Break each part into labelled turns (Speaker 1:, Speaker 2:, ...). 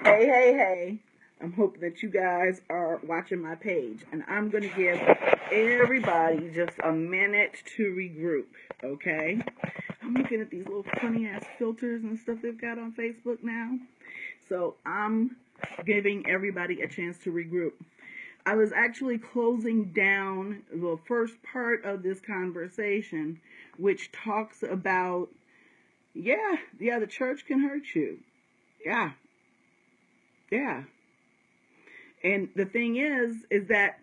Speaker 1: Hey, hey, hey. I'm hoping that you guys are watching my page. And I'm going to give everybody just a minute to regroup, okay? I'm looking at these little funny-ass filters and stuff they've got on Facebook now. So I'm giving everybody a chance to regroup. I was actually closing down the first part of this conversation, which talks about, yeah, the church can hurt you. Yeah. And the thing is that,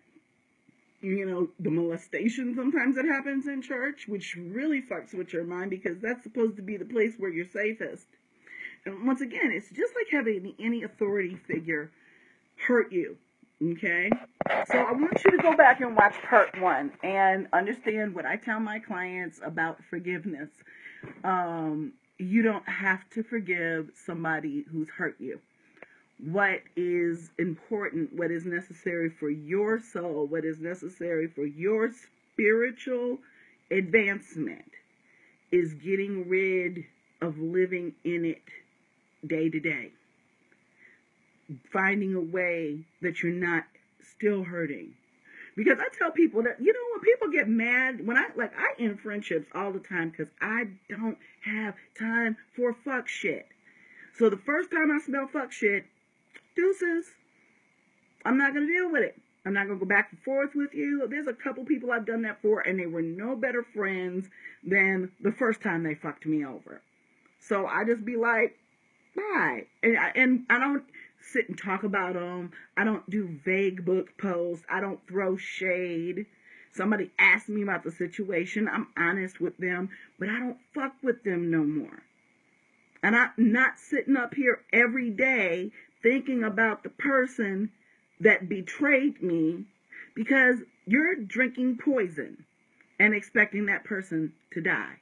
Speaker 1: you know, the molestation sometimes that happens in church, which really fucks with your mind because that's supposed to be the place where you're safest. And once again, it's just like having any authority figure hurt you, okay? So I want you to go back and watch part 1 and understand what I tell my clients about forgiveness. You don't have to forgive somebody who's hurt you. What is important, what is necessary for your soul, what is necessary for your spiritual advancement is getting rid of living in it day to day. Finding a way that you're not still hurting. Because I tell people that, you know, when people get mad, when I end friendships all the time because I don't have time for fuck shit. So the first time I smell fuck shit, deuces. I'm not going to deal with it. I'm not going to go back and forth with you. There's a couple people I've done that for, and they were no better friends than the first time they fucked me over. So I just be like, bye. And I don't sit and talk about them. I don't do vague book posts. I don't throw shade. Somebody asks me about the situation. I'm honest with them, but I don't fuck with them no more. And I'm not sitting up here every day thinking about the person that betrayed me because you're drinking poison and expecting that person to die.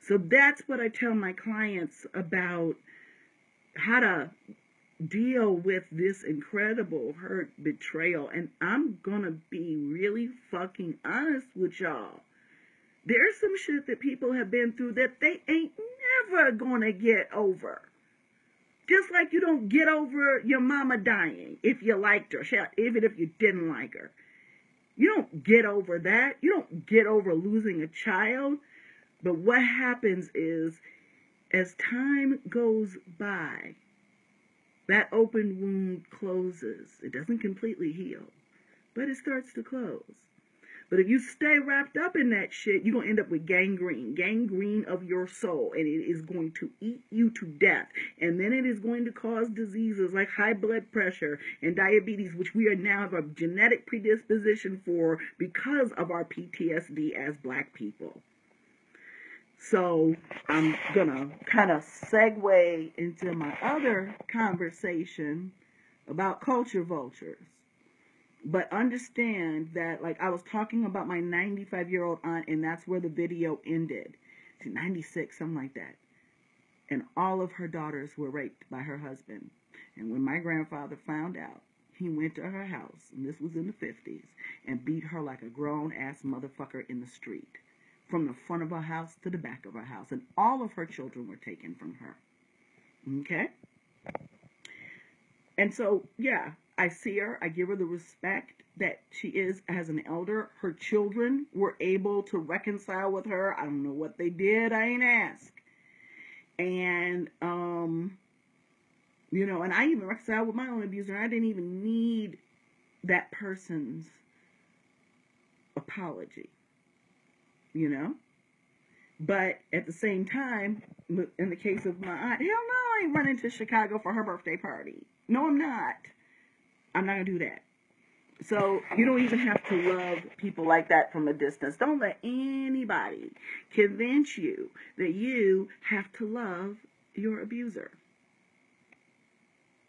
Speaker 1: So that's what I tell my clients about how to deal with this incredible hurt, betrayal. And I'm gonna be really fucking honest with y'all. There's some shit that people have been through that they ain't never gonna get over. Just like you don't get over your mama dying if you liked her, even if you didn't like her. You don't get over that. You don't get over losing a child. But what happens is, as time goes by, that open wound closes. It doesn't completely heal, but it starts to close. But if you stay wrapped up in that shit, you're going to end up with gangrene of your soul, and it is going to eat you to death. And then it is going to cause diseases like high blood pressure and diabetes, which we are now have a genetic predisposition for because of our PTSD as Black people. So I'm going to kind of segue into my other conversation about culture vultures. But understand that, like, I was talking about my 95-year-old aunt, and that's where the video ended. She's 96, something like that. And all of her daughters were raped by her husband. And when my grandfather found out, he went to her house, and this was in the 50s, and beat her like a grown-ass motherfucker in the street. From the front of her house to the back of her house. And all of her children were taken from her. Okay? And so, yeah, I see her. I give her the respect that she is as an elder. Her children were able to reconcile with her. I don't know what they did. I ain't asked. And, you know, and I even reconciled with my own abuser. I didn't even need that person's apology, you know? But at the same time, in the case of my aunt, hell no, I ain't running to Chicago for her birthday party. No, I'm not. I'm not going to do that. So you don't even have to love people like that from a distance. Don't let anybody convince you that you have to love your abuser.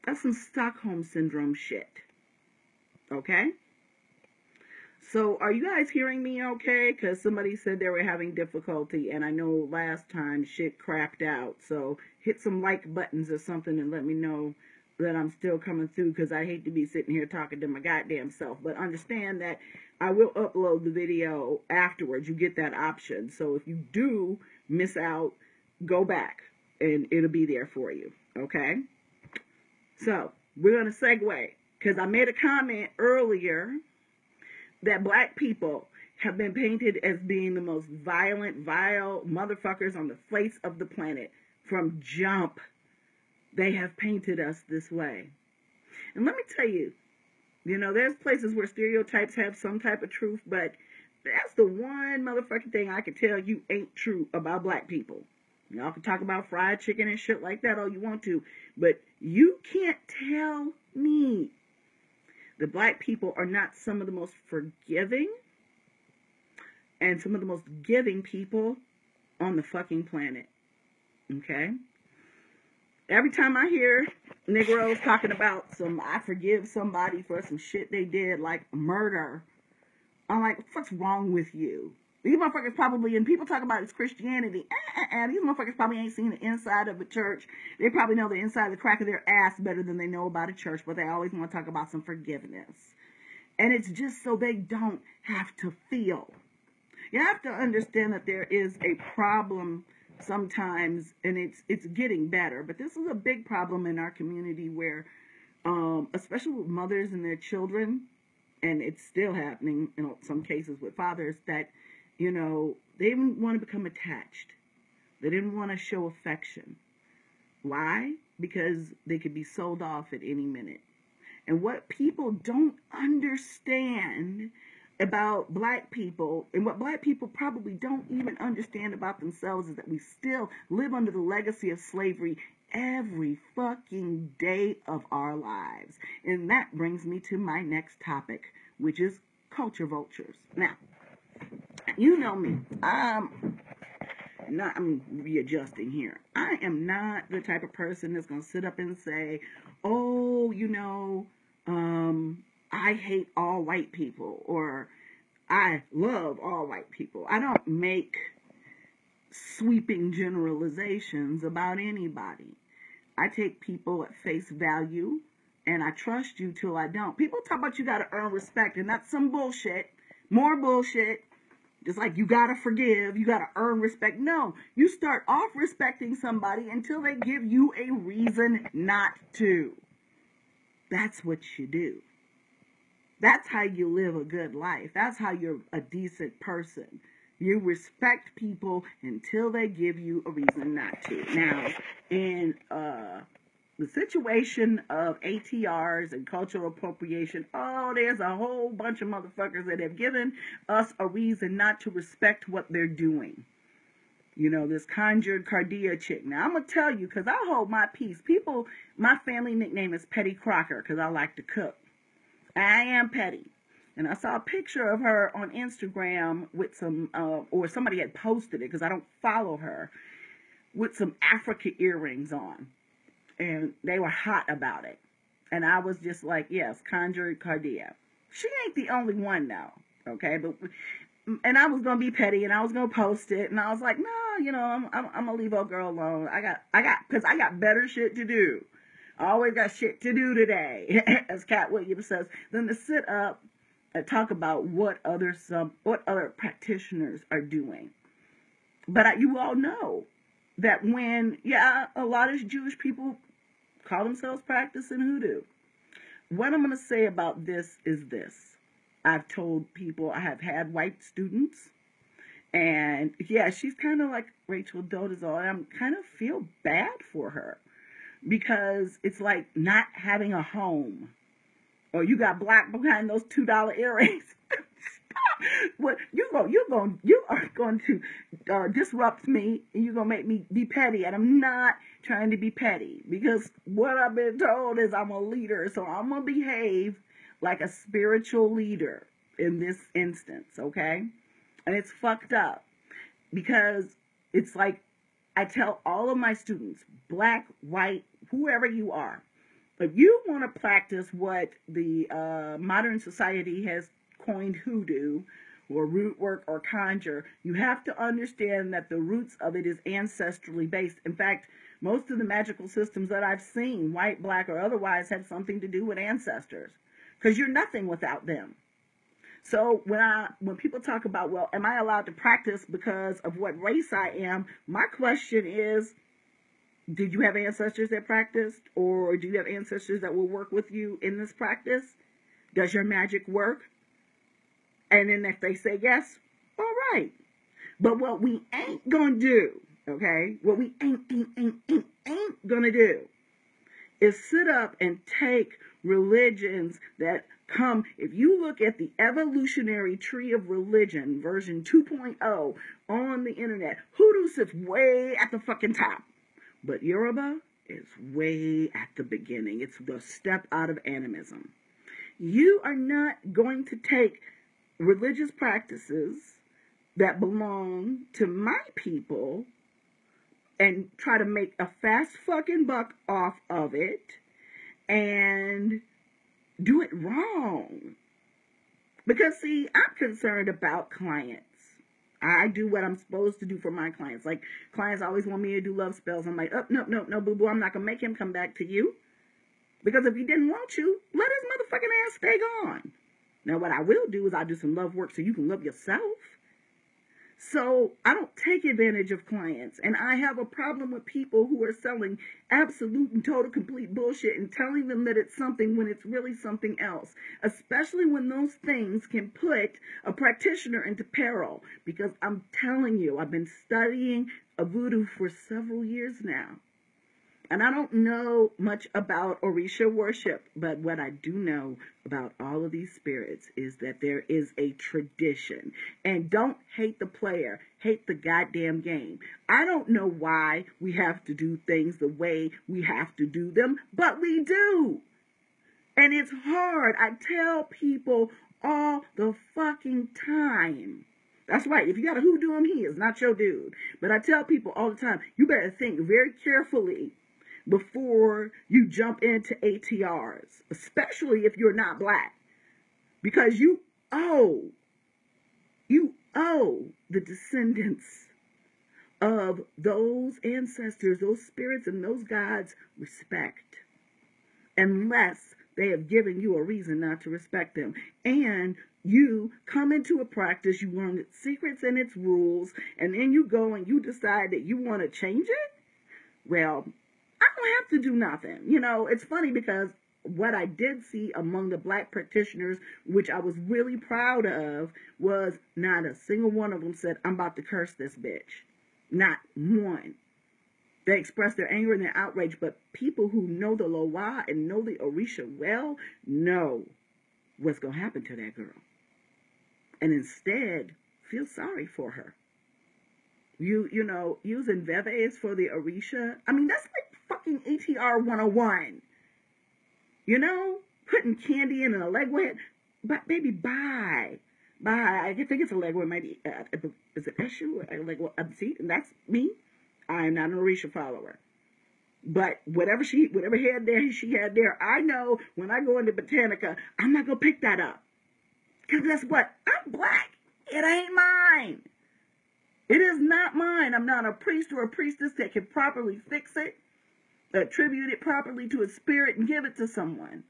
Speaker 1: That's some Stockholm Syndrome shit. Okay? So are you guys hearing me okay? Because somebody said they were having difficulty, and I know last time shit crapped out. So hit some like buttons or something and let me know that I'm still coming through, because I hate to be sitting here talking to my goddamn self. But understand that I will upload the video afterwards. You get that option. So if you do miss out, go back and it'll be there for you. Okay? So we're going to segue, because I made a comment earlier that black people have been painted as being the most violent, vile motherfuckers on the face of the planet. From jump, they have painted us this way. And let me tell you, there's places where stereotypes have some type of truth, but that's the one motherfucking thing I can tell you ain't true about black people. Y'all can talk about fried chicken and shit like that all you want to, but you can't tell me that black people are not some of the most forgiving and some of the most giving people on the fucking planet. Okay? Every time I hear Negroes talking about I forgive somebody for some shit they did, like murder, I'm like, what's wrong with you? These motherfuckers probably, and people talk about it's Christianity, these motherfuckers probably ain't seen the inside of a church. They probably know the inside of the crack of their ass better than they know about a church, but they always want to talk about some forgiveness. And it's just so they don't have to feel. You have to understand that there is a problem sometimes, and it's getting better, but this is a big problem in our community where, especially with mothers and their children, and it's still happening in some cases with fathers, that, they didn't want to become attached. They didn't want to show affection. Why? Because they could be sold off at any minute. And what people don't understand about black people, and what black people probably don't even understand about themselves, is that we still live under the legacy of slavery every fucking day of our lives. And that brings me to my next topic, which is culture vultures. Now, you know me. I'm readjusting here. I am not the type of person that's going to sit up and say, oh, I hate all white people, or I love all white people. I don't make sweeping generalizations about anybody. I take people at face value, and I trust you till I don't. People talk about you got to earn respect, and that's some bullshit. More bullshit. Just like you got to forgive, you got to earn respect. No, you start off respecting somebody until they give you a reason not to. That's what you do. That's how you live a good life. That's how you're a decent person. You respect people until they give you a reason not to. Now, in the situation of ATRs and cultural appropriation, there's a whole bunch of motherfuckers that have given us a reason not to respect what they're doing. This Conjure Cardia chick. Now, I'm going to tell you, because I hold my peace. People, my family nickname is Petty Crocker, because I like to cook. I am petty. And I saw a picture of her on Instagram with some, or somebody had posted it, because I don't follow her, with some Africa earrings on. And they were hot about it. And I was just like, yes, Conjure Cardia. She ain't the only one now, okay? And I was going to be petty, and I was going to post it. And I was like, no, I'm going to leave old girl alone. Because I got better shit to do. I always got shit to do today, as Cat Williams says, than to sit up and talk about what other practitioners are doing. But you all know that when, a lot of Jewish people call themselves practicing hoodoo. What I'm going to say about this is this. I've told people, I have had white students, and she's kind of like Rachel Dolezal, and I kind of feel bad for her, because it's like not having a home, or you got black behind those $2 earrings. Well, you are going to disrupt me, and you're going to make me be petty, and I'm not trying to be petty, because what I've been told is I'm a leader, so I'm going to behave like a spiritual leader in this instance, okay? And it's fucked up, because it's like I tell all of my students, black, white, whoever you are, if you want to practice what the modern society has coined hoodoo, or root work, or conjure, you have to understand that the roots of it is ancestrally based. In fact, most of the magical systems that I've seen, white, black, or otherwise, have something to do with ancestors, because you're nothing without them. So when people talk about, well, am I allowed to practice because of what race I am? My question is, Did you have ancestors that practiced, or do you have ancestors that will work with you in this practice? Does your magic work? And then if they say yes, all right. But what we ain't gonna do, okay? What we ain't gonna do is sit up and take religions that come. If you look at the evolutionary tree of religion, version 2.0 on the internet, Hoodoo sits way at the fucking top. But Yoruba is way at the beginning. It's the step out of animism. You are not going to take religious practices that belong to my people and try to make a fast fucking buck off of it and do it wrong. Because, see, I'm concerned about clients. I do what I'm supposed to do for my clients. Like, clients always want me to do love spells. I'm like, oh, no, boo-boo, I'm not going to make him come back to you. Because if he didn't want you, let his motherfucking ass stay gone. Now, what I will do is I'll do some love work so you can love yourself. So I don't take advantage of clients. And I have a problem with people who are selling absolute and total complete bullshit and telling them that it's something when it's really something else. Especially when those things can put a practitioner into peril. Because I'm telling you, I've been studying voodoo for several years now. And I don't know much about Orisha worship, but what I do know about all of these spirits is that there is a tradition. And don't hate the player, hate the goddamn game. I don't know why we have to do things the way we have to do them, but we do. And it's hard. I tell people all the fucking time. That's right. If you got a hoodoo him, he is not your dude. But I tell people all the time, you better think very carefully before you jump into ATRs, especially if you're not black, because you owe the descendants of those ancestors, those spirits, and those gods respect, unless they have given you a reason not to respect them. And you come into a practice, you learn its secrets and its rules, and then you go and you decide that you want to change it. Well, I don't have to do nothing. You know, it's funny because what I did see among the black practitioners, which I was really proud of, was not a single one of them said, I'm about to curse this bitch. Not one. They expressed their anger and their outrage, but people who know the Loa and know the Orisha well know what's going to happen to that girl. And instead, feel sorry for her. You know, using Veves for the Orisha, I mean, that's like fucking ATR 101. You know, putting candy in a legweed. But baby, bye. I think it's a legweed. Maybe is it Eshu? See, and that's me. I am not an Orisha follower. But whatever had there, she had there. I know when I go into Botanica, I'm not gonna pick that up. Cause guess what? I'm black. It ain't mine. It is not mine. I'm not a priest or a priestess that can properly fix it, attribute it properly to a spirit, and give it to someone.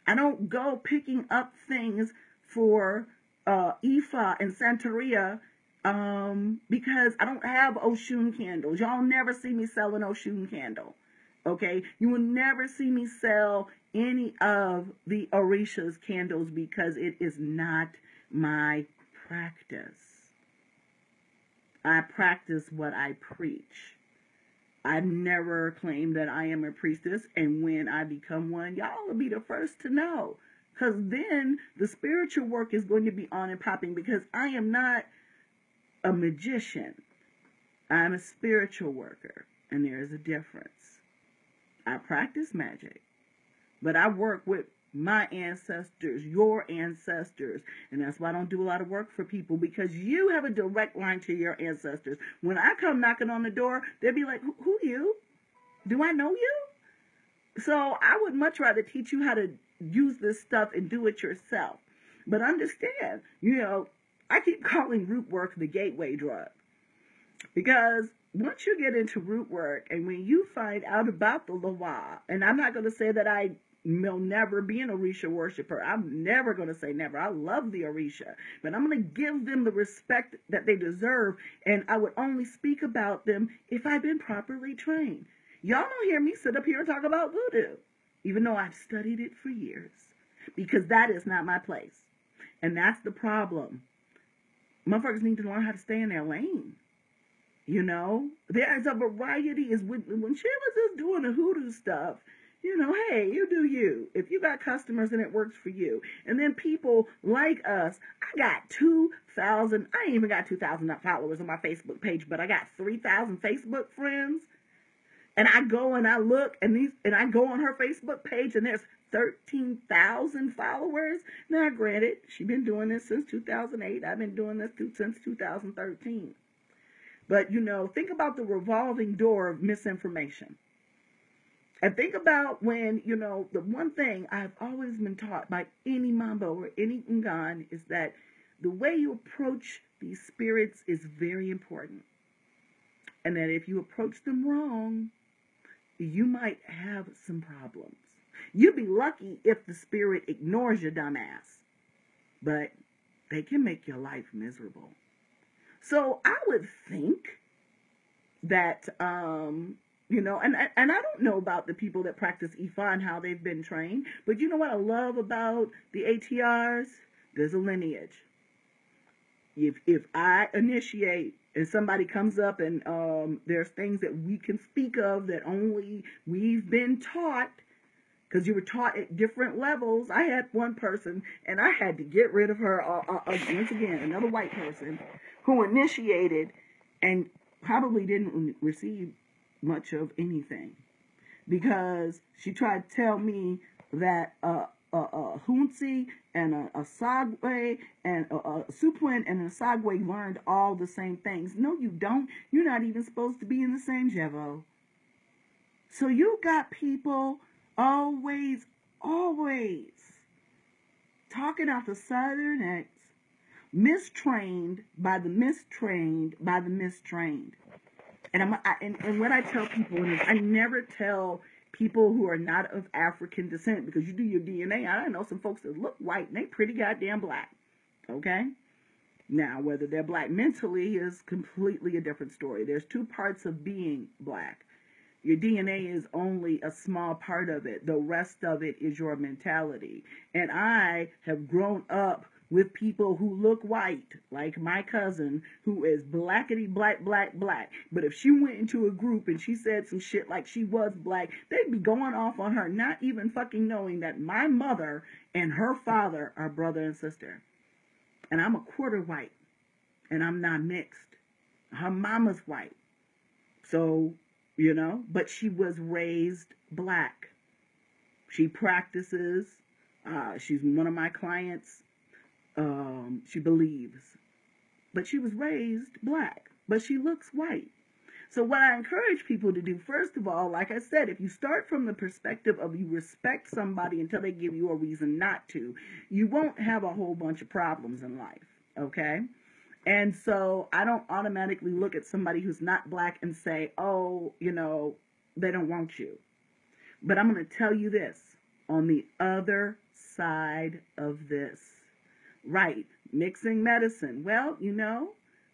Speaker 1: I don't go picking up things for Ifa and Santeria because I don't have Oshun candles. Y'all never see me sell an Oshun candle. Okay? You will never see me sell any of the Orisha's candles because it is not my practice. I practice what I preach. I've never claimed that I am a priestess, and when I become one, y'all will be the first to know. Because then the spiritual work is going to be on and popping, because I am not a magician. I'm a spiritual worker, and there is a difference. I practice magic, but I work with my ancestors, your ancestors. And that's why I don't do a lot of work for people, because you have a direct line to your ancestors. When I come knocking on the door, they'll be like, who you? Do I know you? So I would much rather teach you how to use this stuff and do it yourself. But understand, you know, I keep calling root work the gateway drug. Because once you get into root work, and when you find out about the Loa, and I'm not going to say that I will never be an Orisha worshiper. I'm never going to say never. I love the Orisha, but I'm going to give them the respect that they deserve, and I would only speak about them if I've been properly trained. Y'all don't hear me sit up here and talk about voodoo, even though I've studied it for years, because that is not my place. And that's the problem. Motherfuckers need to learn how to stay in their lane. You know, there's a variety. Is when she was just doing the hoodoo stuff, you know, hey, you do you. If you got customers and it works for you. And then people like us, I got 2,000, I ain't even got 2,000 followers on my Facebook page, but I got 3,000 Facebook friends. And I go and I look and I go on her Facebook page and there's 13,000 followers. Now, granted, she's been doing this since 2008. I've been doing this since 2013. But, you know, think about the revolving door of misinformation. And think about when, you know, the one thing I've always been taught by any Mambo or any Ngan is that the way you approach these spirits is very important. And that if you approach them wrong, you might have some problems. You'd be lucky if the spirit ignores your dumb ass. But they can make your life miserable. So I would think that, you know, and I don't know about the people that practice Ifa and how they've been trained, but you know what I love about the ATRs? There's a lineage. If I initiate and somebody comes up and there's things that we can speak of that only we've been taught, because you were taught at different levels. I had one person, and I had to get rid of her, once again, another white person, who initiated and probably didn't receive much of anything. Because she tried to tell me that a Hunsi and a Sagwe and a Supwin and a Sagwe learned all the same things. No, you don't. You're not even supposed to be in the same Jevo. So you got people always talking out the side of their necks, mistrained by the mistrained by the mistrained. And what I tell people is I never tell people who are not of African descent, because you do your DNA. I know some folks that look white and they pretty goddamn black. Okay? Now, whether they're black mentally is completely a different story. There's two parts of being black. Your DNA is only a small part of it. The rest of it is your mentality. And I have grown up with people who look white, like my cousin, who is blackety black. But if she went into a group and she said some shit like she was black, they'd be going off on her, not even fucking knowing that my mother and her father are brother and sister. And I'm a quarter white, and I'm not mixed. Her mama's white. So, you know, but she was raised black. She practices. She's one of my clients. She believes. But she was raised black. But she looks white. So what I encourage people to do, first of all, like I said, if you start from the perspective of you respect somebody until they give you a reason not to, you won't have a whole bunch of problems in life. Okay? And so I don't automatically look at somebody who's not black and say, oh, you know, they don't want you. But I'm going to tell you this, on the other side of this, right, mixing medicine. Well, you know,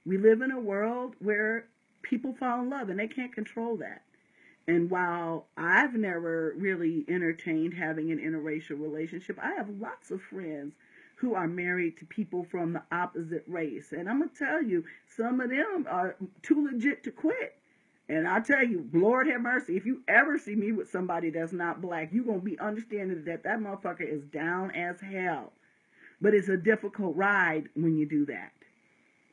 Speaker 1: we live in a world where people fall in love and they can't control that. And while I've never really entertained having an interracial relationship, I have lots of friends who are married to people from the opposite race. And I'm going to tell you, some of them are too legit to quit. And I tell you, Lord have mercy, if you ever see me with somebody that's not black, you're going to be understanding that that motherfucker is down as hell. But it's a difficult ride when you do that.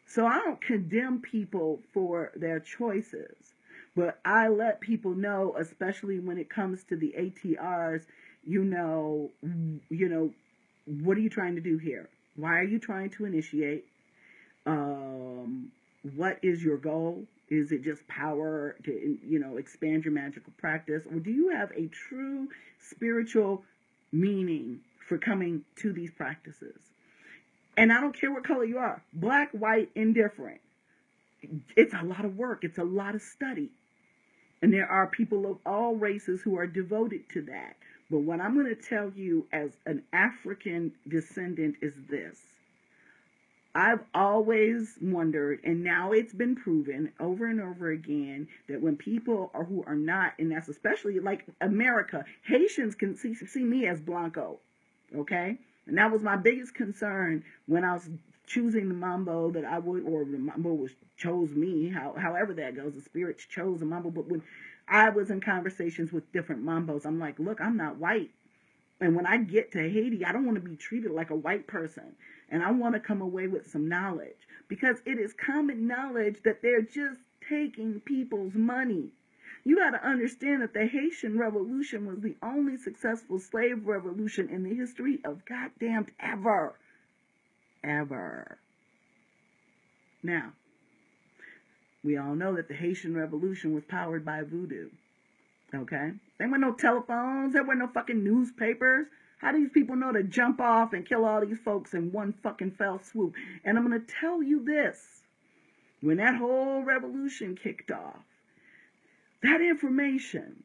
Speaker 1: So I don't condemn people for their choices. But I let people know, especially when it comes to the ATRs, you know, what are you trying to do here? Why are you trying to initiate? What is your goal? Is it just power to, you know, expand your magical practice? Or do you have a true spiritual meaning for coming to these practices? And I don't care what color you are, black, white, indifferent. It's a lot of work. It's a lot of study. And there are people of all races who are devoted to that. But what I'm going to tell you as an African descendant is this. I've always wondered, and now it's been proven over and over again, that when people are who are not, and that's especially like America, Haitians can see me as Blanco, okay? And that was my biggest concern when I was choosing the mambo that I would, or the mambo chose me, however that goes, the spirits chose the mambo. But when I was in conversations with different mambos, I'm like, look, I'm not white. And when I get to Haiti, I don't want to be treated like a white person. And I want to come away with some knowledge, because it is common knowledge that they're just taking people's money. You got to understand that the Haitian Revolution was the only successful slave revolution in the history of goddamn ever. Ever. Now, we all know that the Haitian Revolution was powered by voodoo. Okay? There were no telephones. There were no fucking newspapers. How do these people know to jump off and kill all these folks in one fucking fell swoop? And I'm going to tell you this. When that whole revolution kicked off, that information,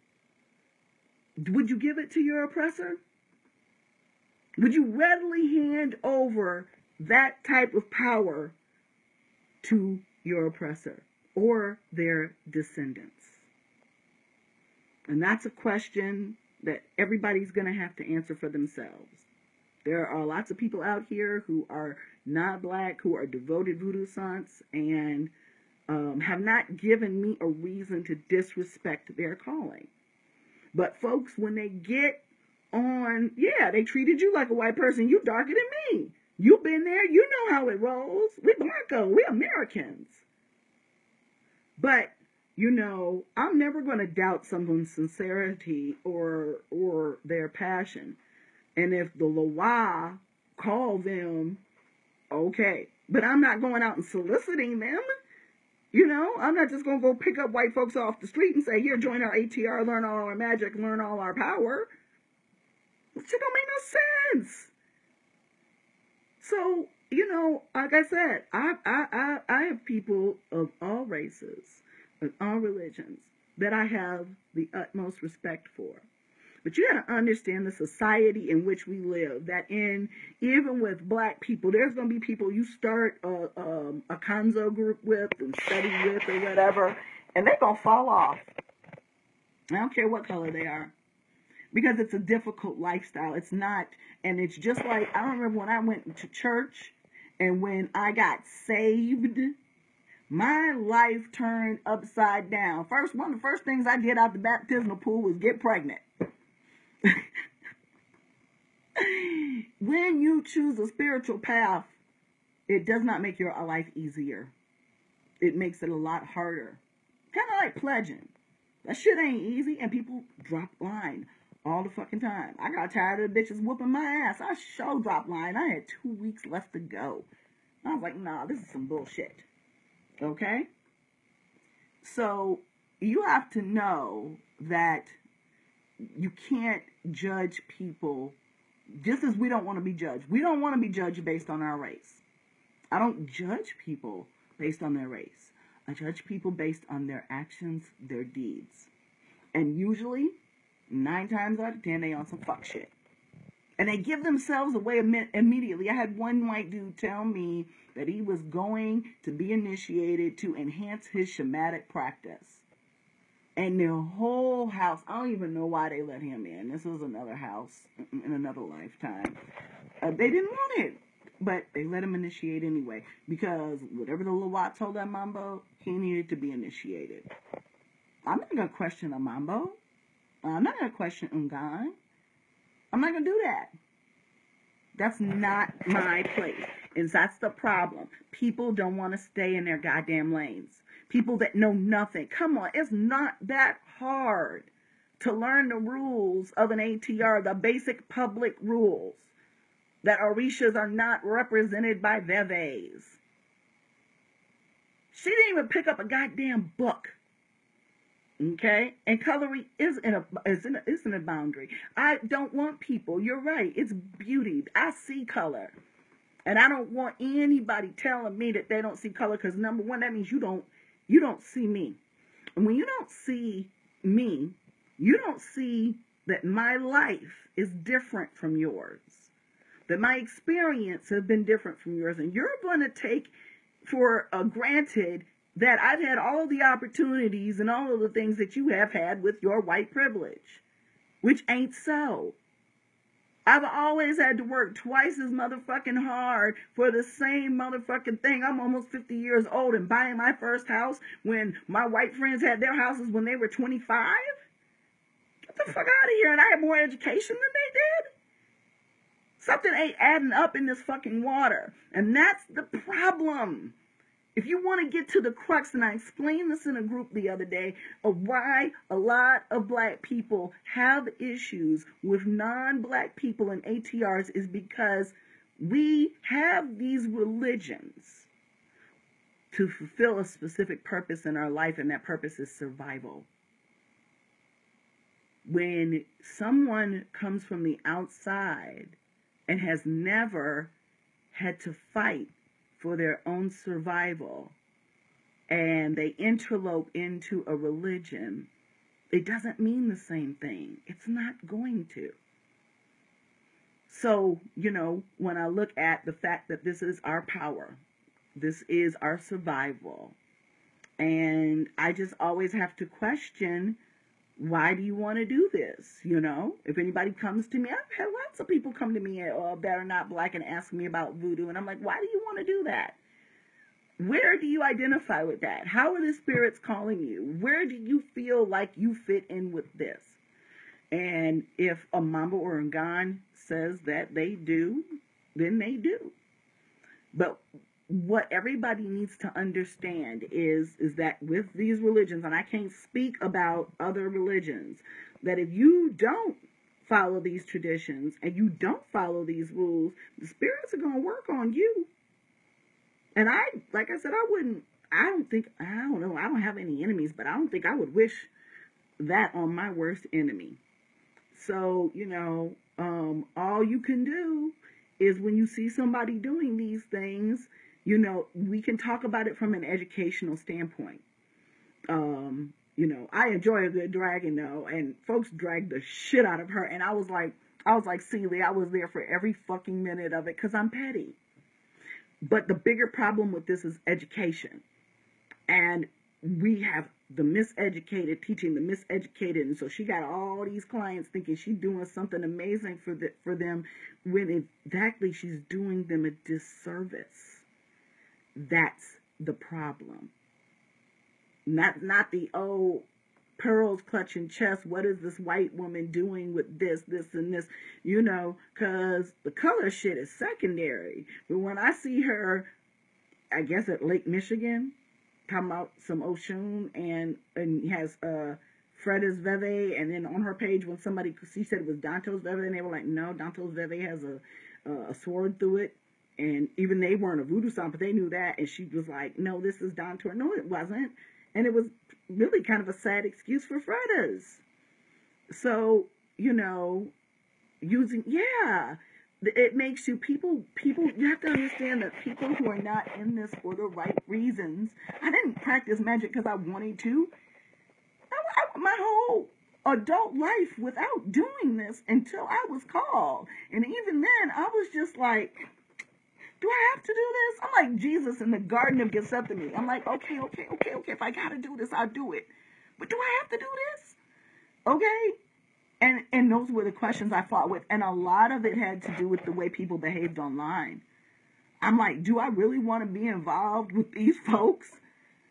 Speaker 1: would you give it to your oppressor? Would you readily hand over that type of power to your oppressor or their descendants? And that's a question that everybody's going to have to answer for themselves. There are lots of people out here who are not black, who are devoted voodoo saints, and have not given me a reason to disrespect their calling. But folks, when they get on, yeah, they treated you like a white person. You darker than me. You've been there. You know how it rolls. We Blanco. We Americans. But, you know, I'm never going to doubt someone's sincerity or their passion. And if the Loa call them, okay. But I'm not going out and soliciting them. You know, I'm not just going to go pick up white folks off the street and say, here, join our ATR, learn all our magic, learn all our power. It shit don't make no sense. So, you know, like I said, I have people of all races, of all religions, that I have the utmost respect for. But you got to understand the society in which we live, that even with black people, there's going to be people you start a Conjure group with and study with or whatever, and they're going to fall off. I don't care what color they are. Because it's a difficult lifestyle. It's not, and it's just like, I remember when I went to church and when I got saved, my life turned upside down. One of the first things I did out the baptismal pool was get pregnant. When you choose a spiritual path, it does not make your life easier. It makes it a lot harder. Kind of like pledging. That shit ain't easy, and people drop line all the fucking time. I got tired of the bitches whooping my ass. I sure dropped line. I had 2 weeks left to go. I was like, nah, this is some bullshit. Okay? So, you have to know that you can't judge people just as we don't want to be judged. We don't want to be judged based on our race. I don't judge people based on their race. I judge people based on their actions, their deeds. And usually, 9 times out of 10, they on some fuck shit. And they give themselves away immediately. I had one white dude tell me that he was going to be initiated to enhance his shamanic practice. And their whole house, I don't even know why they let him in. This was another house in another lifetime. They didn't want it, but they let him initiate anyway. Because whatever the Lawat told that Mambo, he needed to be initiated. I'm not going to question a Mambo. I'm not going to question Ungan. I'm not going to do that. That's not my place. And that's the problem. People don't want to stay in their goddamn lanes. People that know nothing. Come on, it's not that hard to learn the rules of an ATR, the basic public rules. That Orishas are not represented by Veves. She didn't even pick up a goddamn book. Okay? And coloring is in a boundary. I don't want people. You're right. It's beauty. I see color. And I don't want anybody telling me that they don't see color, because number one, that means you don't see me. And when you don't see me, you don't see that my life is different from yours. that my experience has been different from yours, and you're going to take for granted that I've had all the opportunities and all of the things that you have had with your white privilege, which ain't so. I've always had to work twice as motherfucking hard for the same motherfucking thing. I'm almost 50 years old and buying my first house when my white friends had their houses when they were 25. Get the fuck out of here. And I had more education than they did. Something ain't adding up in this fucking water. And that's the problem. If you want to get to the crux, and I explained this in a group the other day, of why a lot of black people have issues with non-black people and ATRs, is because we have these religions to fulfill a specific purpose in our life, and that purpose is survival. When someone comes from the outside and has never had to fight for their own survival, and they interlope into a religion, it doesn't mean the same thing. It's not going to. So, when I look at the fact that this is our power, this is our survival, and I just always have to question, why do you want to do this? If anybody comes to me, I've had lots of people come to me that are not black and ask me about voodoo. And I'm like, why do you want to do that? Where do you identify with that? How are the spirits calling you? Where do you feel like you fit in with this? And if a Mamba or a Ngan says that they do, then they do. But what everybody needs to understand is that with these religions, and I can't speak about other religions, that if you don't follow these traditions and you don't follow these rules, the spirits are going to work on you. And like I said, I don't have any enemies, but I don't think I would wish that on my worst enemy. So, all you can do is when you see somebody doing these things, we can talk about it from an educational standpoint. I enjoy a good dragging though, and folks dragged the shit out of her, and I was like Celie, I was there for every fucking minute of it because I'm petty. But the bigger problem with this is education, and we have the miseducated teaching the miseducated, and so she got all these clients thinking she's doing something amazing for them, when exactly she's doing them a disservice. That's the problem. Not the pearls clutching chest. What is this white woman doing with this, and this? Because the color shit is secondary. But when I see her, I guess at Lake Michigan, talking about some Oshun and has Freda's Veve, and then on her page when she said it was Danto's Veve, and they were like, no, Danto's Veve has a sword through it. And even they weren't a voodoo song, but they knew that. And she was like, no, this is Dantor. No, it wasn't. And it was really kind of a sad excuse for Freda's. So, it makes you, people, you have to understand that people who are not in this for the right reasons. I didn't practice magic because I wanted to. My whole adult life without doing this until I was called. And even then, I was just like, do I have to do this? I'm like Jesus in the Garden of Gethsemane. I'm like, okay. If I got to do this, I'll do it. But do I have to do this? Okay? And those were the questions I fought with. And a lot of it had to do with the way people behaved online. I'm like, do I really want to be involved with these folks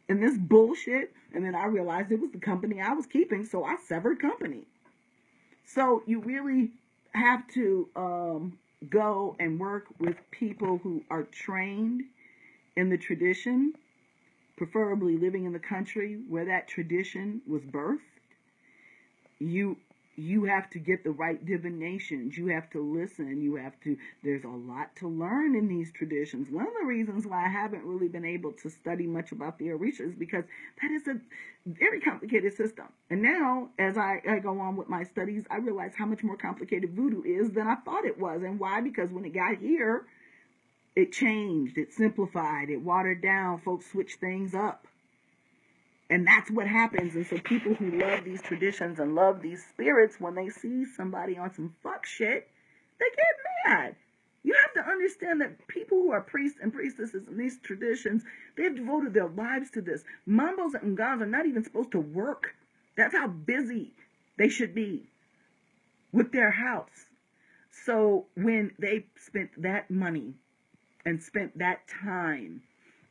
Speaker 1: and this bullshit? And then I realized it was the company I was keeping, so I severed company. So you really have to go and work with people who are trained in the tradition, preferably living in the country where that tradition was birthed. You have to get the right divinations. You have to listen. There's a lot to learn in these traditions. One of the reasons why I haven't really been able to study much about the Orisha is because that is a very complicated system. And now, as I go on with my studies, I realize how much more complicated voodoo is than I thought it was. And why? Because when it got here, it changed, it simplified, it watered down, folks switched things up. And that's what happens. And so people who love these traditions and love these spirits, when they see somebody on some fuck shit, they get mad. You have to understand that people who are priests and priestesses in these traditions, they've devoted their lives to this. Mambos and Ngans are not even supposed to work. That's how busy they should be with their house. So when they spent that money and spent that time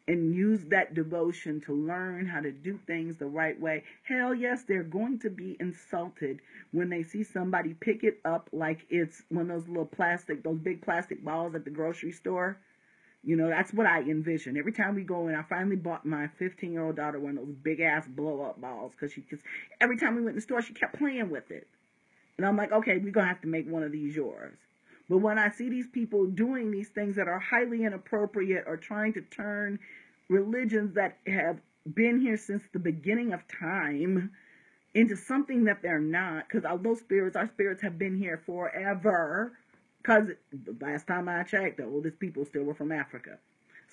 Speaker 1: and used that devotion to learn how to do things the right way, hell yes, they're going to be insulted when they see somebody pick it up like it's one of those little plastic, those big plastic balls at the grocery store. You know, that's what I envision. Every time we go in, I finally bought my 15-year-old daughter one of those big-ass blow-up balls because every time we went in the store, she kept playing with it. And I'm like, okay, we're going to have to make one of these yours. But when I see these people doing these things that are highly inappropriate or trying to turn religions that have been here since the beginning of time into something that they're not, because although our spirits have been here forever, because the last time I checked, the oldest people still were from Africa.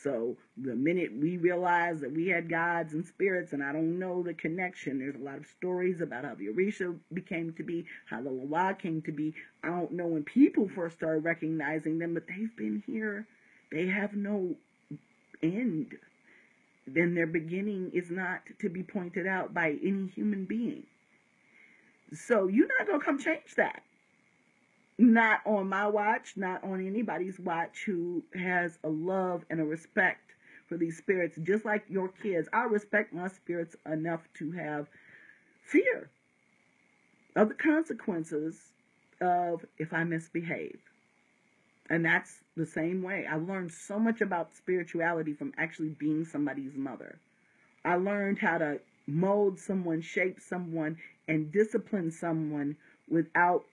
Speaker 1: So the minute we realized that we had gods and spirits, and I don't know the connection, there's a lot of stories about how the Orisha became to be, how the Lawa came to be. I don't know when people first started recognizing them, but they've been here. They have no end. Then their beginning is not to be pointed out by any human being. So you're not going to come change that. Not on my watch, not on anybody's watch who has a love and a respect for these spirits, just like your kids. I respect my spirits enough to have fear of the consequences of if I misbehave. And that's the same way. I learned so much about spirituality from actually being somebody's mother. I learned how to mold someone, shape someone, and discipline someone without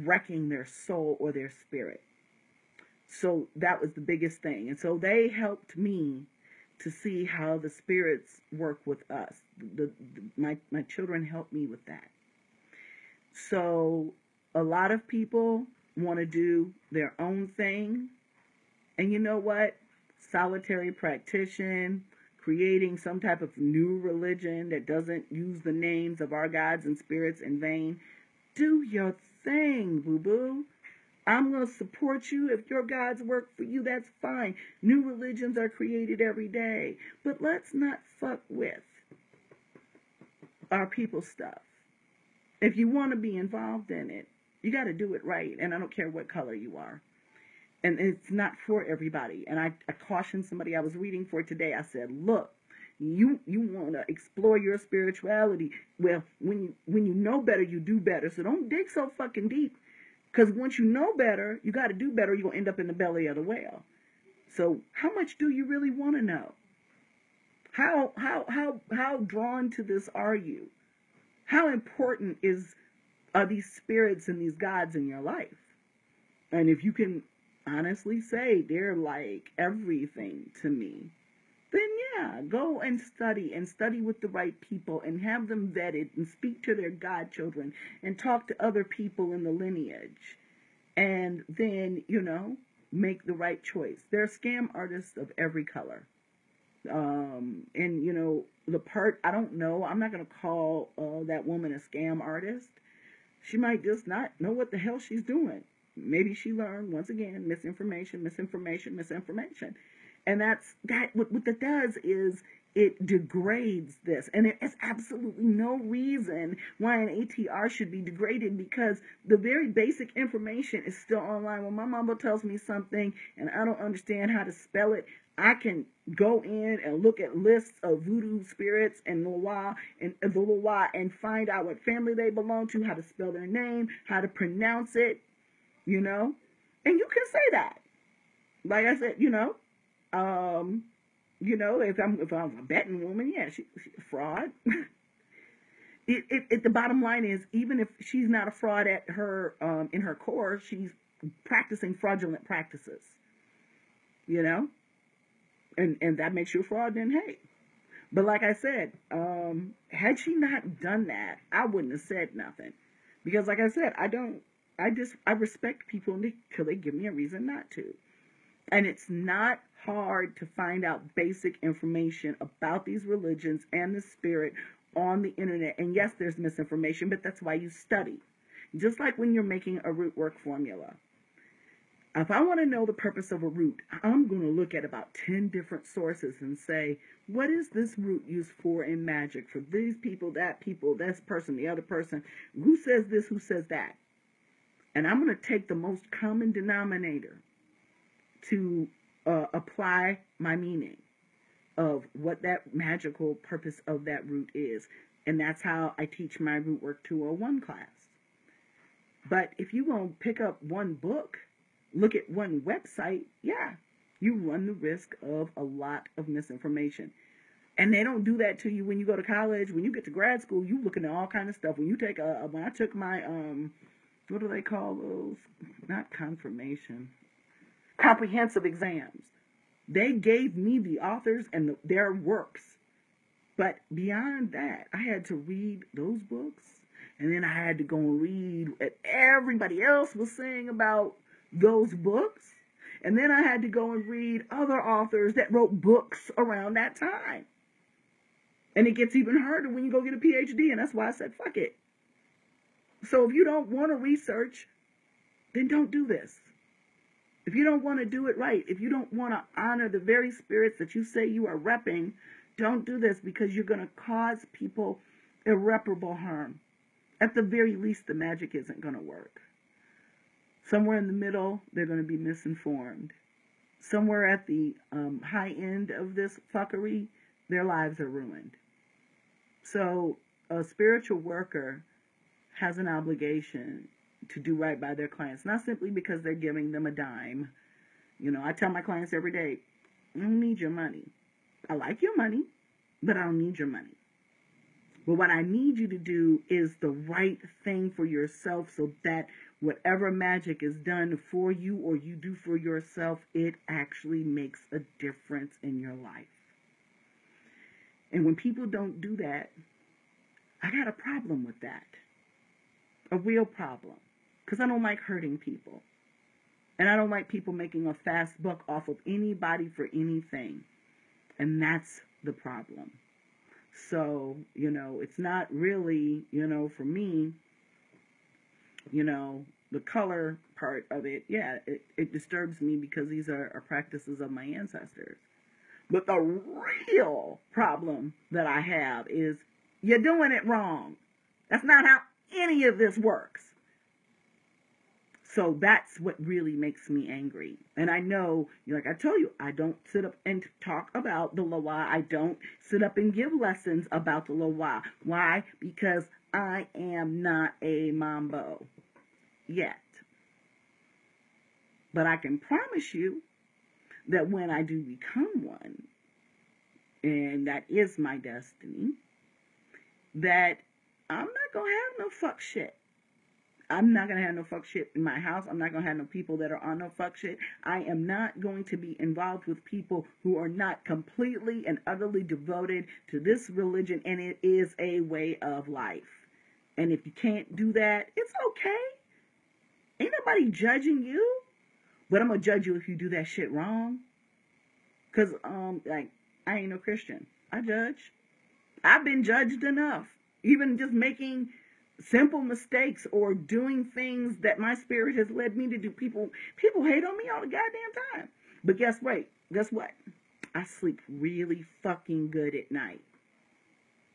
Speaker 1: wrecking their soul or their spirit. So that was the biggest thing. And so they helped me to see how the spirits work with us. My children helped me with that. So a lot of people want to do their own thing. And you know what? Solitary practitioner, creating some type of new religion that doesn't use the names of our gods and spirits in vain. Do your thing, boo-boo. I'm going to support you. If your gods work for you, that's fine. New religions are created every day. But let's not fuck with our people's stuff. If you want to be involved in it, you got to do it right. And I don't care what color you are. And it's not for everybody. And I cautioned somebody I was reading for today. I said, look, you want to explore your spirituality. Well, when you know better, you do better. So don't dig so fucking deep. Because once you know better, you got to do better. You're going to end up in the belly of the whale. So how much do you really want to know? How drawn to this are you? How important are these spirits and these gods in your life? And if you can honestly say they're like everything to me, then yeah, go and study with the right people and have them vetted and speak to their godchildren and talk to other people in the lineage. And then, make the right choice. There are scam artists of every color. And the part, I don't know, I'm not going to call that woman a scam artist. She might just not know what the hell she's doing. Maybe she learned, once again, misinformation. And what that does is it degrades this. And there's absolutely no reason why an ATR should be degraded, because the very basic information is still online. When my mama tells me something and I don't understand how to spell it, I can go in and look at lists of voodoo spirits and Loa and find out what family they belong to, how to spell their name, how to pronounce it, And you can say that. Like I said, if I'm a betting woman, yeah, she's a fraud. The bottom line is, even if she's not a fraud at her in her core, she's practicing fraudulent practices. And that makes you a fraud, then hey. But like I said, had she not done that, I wouldn't have said nothing. Because like I said, I respect people until they give me a reason not to. And it's not hard to find out basic information about these religions and the spirit on the internet. And yes, there's misinformation, but that's why you study. Just like when you're making a root work formula. If I want to know the purpose of a root, I'm going to look at about 10 different sources and say, what is this root used for in magic? For these people, this person, the other person. Who says this, who says that? And I'm going to take the most common denominator to apply my meaning of what that magical purpose of that root is. And that's how I teach my Root Work 201 class. But if you're going to pick up one book, look at one website, yeah, you run the risk of a lot of misinformation. And they don't do that to you when you go to college. When you get to grad school, you looking at all kind of stuff. When you take when I took my, what do they call those? Not confirmation. Comprehensive exams. They gave me the authors and their works. But beyond that, I had to read those books. And then I had to go and read what everybody else was saying about those books. And then I had to go and read other authors that wrote books around that time. And it gets even harder when you go get a PhD, and that's why I said, fuck it. So if you don't want to research, then don't do this. If you don't want to do it right, if you don't want to honor the very spirits that you say you are repping, don't do this, because you're going to cause people irreparable harm. At the very least, the magic isn't going to work. Somewhere in the middle, they're going to be misinformed. Somewhere at the high end of this fuckery, their lives are ruined. So a spiritual worker has an obligation to do right by their clients, not simply because they're giving them a dime. You know, I tell my clients every day, I don't need your money. I like your money, but I don't need your money. But what I need you to do is the right thing for yourself, so that whatever magic is done for you or you do for yourself, it actually makes a difference in your life. And when people don't do that, I got a problem with that. A real problem. Because I don't like hurting people. And I don't like people making a fast buck off of anybody for anything. And that's the problem. So, you know, it's not really, you know, for me, you know, the color part of it, yeah, it disturbs me because these are practices of my ancestors. But the real problem that I have is you're doing it wrong. That's not how any of this works. So that's what really makes me angry. And I know, like I told you, I don't sit up and talk about the Loa. I don't sit up and give lessons about the Loa. Why? Because I am not a Mambo yet. But I can promise you that when I do become one, and that is my destiny, that I'm not going to have no fuck shit. I'm not going to have no fuck shit in my house. I'm not going to have no people that are on no fuck shit. I am not going to be involved with people who are not completely and utterly devoted to this religion, and it is a way of life. And if you can't do that, it's okay. Ain't nobody judging you. But I'm going to judge you if you do that shit wrong. Because, like, I ain't no Christian. I judge. I've been judged enough. Even just making simple mistakes or doing things that my spirit has led me to do. People hate on me all the goddamn time. But guess what? I sleep really fucking good at night.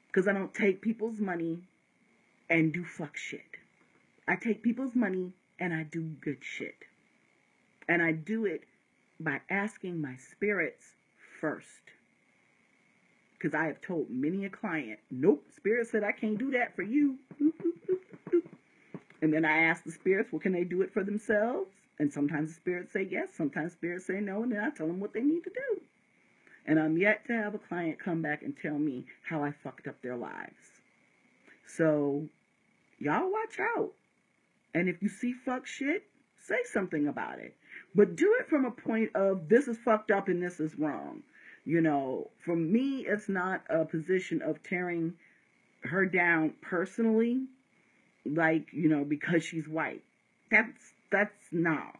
Speaker 1: Because I don't take people's money and do fuck shit. I take people's money and I do good shit. And I do it by asking my spirits first. Because I have told many a client, nope, spirit said I can't do that for you. And then I ask the spirits, well, can they do it for themselves? And sometimes the spirits say yes, sometimes spirits say no, and then I tell them what they need to do. And I'm yet to have a client come back and tell me how I fucked up their lives. So, y'all watch out. And if you see fuck shit, say something about it. But do it from a point of, this is fucked up and this is wrong. You know, for me, it's not a position of tearing her down personally, like, you know, because she's white. That's not.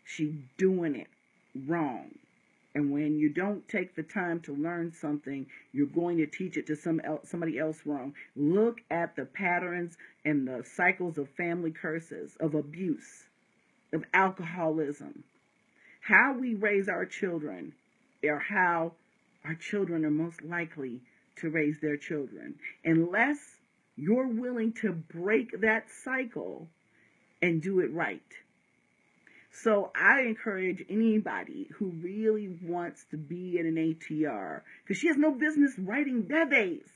Speaker 1: She's doing it wrong. And when you don't take the time to learn something, you're going to teach it to somebody else wrong. Look at the patterns and the cycles of family curses, of abuse. of alcoholism. How we raise our children, or how our children are most likely to raise their children. Unless you're willing to break that cycle and do it right. So I encourage anybody who really wants to be in an ATR, because she has no business writing beves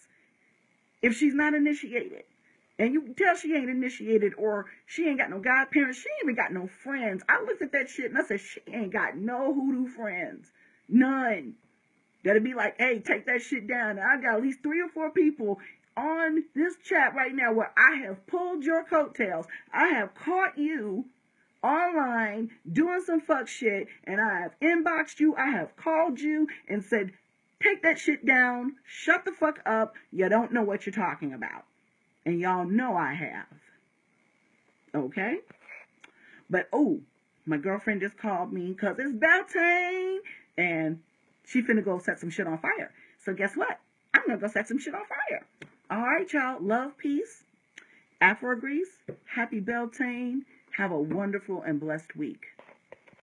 Speaker 1: if she's not initiated. And you can tell she ain't initiated, or she ain't got no godparents. She ain't even got no friends. I looked at that shit and I said, she ain't got no hoodoo friends. None. That'd be like, hey, take that shit down. And I got at least 3 or 4 people on this chat right now where I have pulled your coattails. I have caught you online doing some fuck shit, and I have inboxed you. I have called you and said, take that shit down. Shut the fuck up. You don't know what you're talking about. And y'all know I have. Okay? But, oh, my girlfriend just called me because it's Beltane, and she finna go set some shit on fire. So guess what? I'm gonna go set some shit on fire. All right, y'all. Love, peace. Afro Grease. Happy Beltane. Have a wonderful and blessed week.